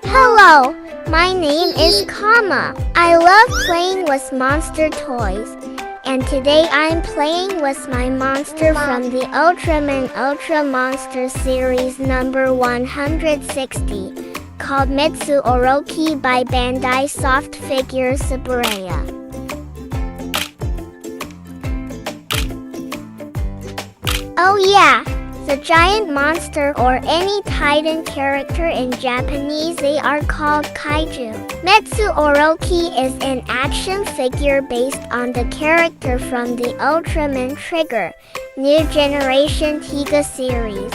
Hello, my name is Kama. I love playing with monster toys. And today I'm playing with my monster from the Ultraman Ultra Monster Series number 160, called Metsu Orochi by Bandai Soft Figure Tsuburaya. Oh yeah, the giant monster or any titan character in Japanese, they are called kaiju. Metsu Orochi is an action figure based on the character from the Ultraman Trigger, New Generation Tiga series.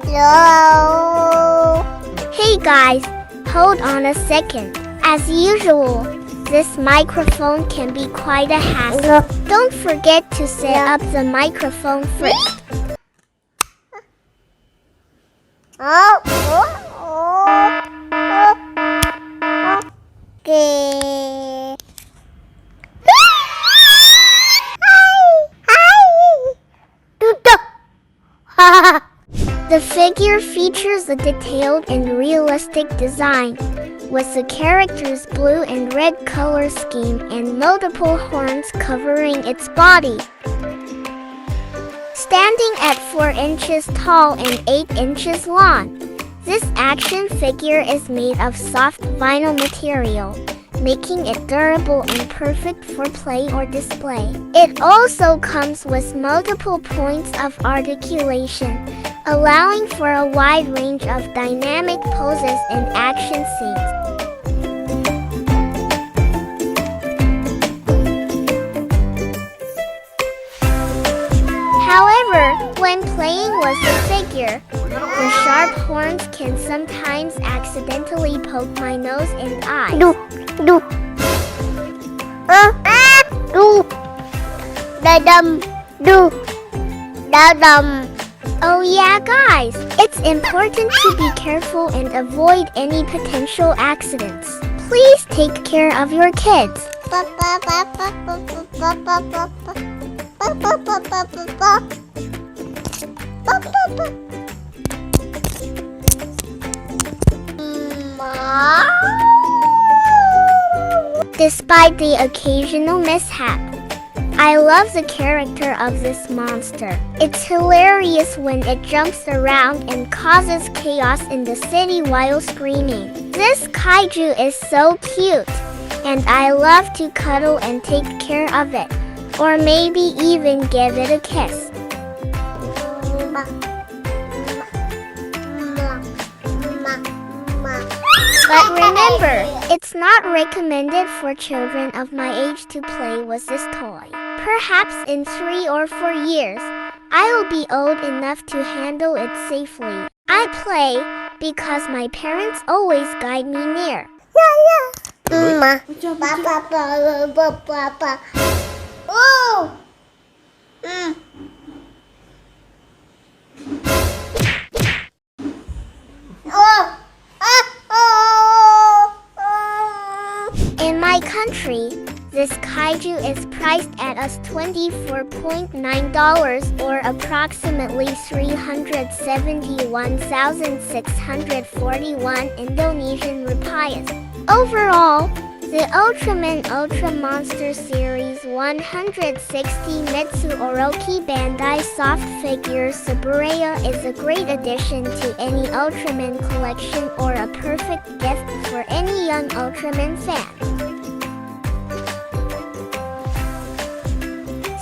Hello. Hey guys, hold on a second. As usual, this microphone can be quite a hassle. Don't forget to set up the microphone first. Okay. The figure features a detailed and realistic design, with the character's blue and red color scheme and multiple horns covering its body. Standing at 4 inches tall and 8 inches long, this action figure is made of soft vinyl material, making it durable and perfect for play or display. It also comes with multiple points of articulation, allowing for a wide range of dynamic poses and action scenes. However, when playing with the figure, the sharp horns can sometimes accidentally poke my nose and eyes. Oh yeah guys, it's important to be careful and avoid any potential accidents. Please take care of your kids. Despite the occasional mishap, I love the character of this monster. It's hilarious when it jumps around and causes chaos in the city while screaming. This kaiju is so cute, and I love to cuddle and take care of it, or maybe even give it a kiss. But remember, it's not recommended for children of my age to play with this toy. Perhaps in 3 or 4 years, I'll be old enough to handle it safely. I play because my parents always guide me near. In my country, this kaiju is priced at us $24.9 or approximately 371,641 Indonesian rupiahs. Overall, the Ultraman Ultra Monster Series 160 Metsu Orochi Bandai Soft Figure Tsuburaya is a great addition to any Ultraman collection or a perfect gift for any young Ultraman fan.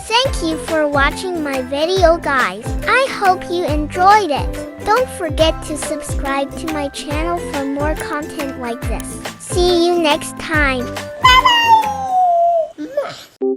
Thank you for watching my video guys. I hope you enjoyed it. Don't forget to subscribe to my channel for more content like this. See you next time. Bye bye!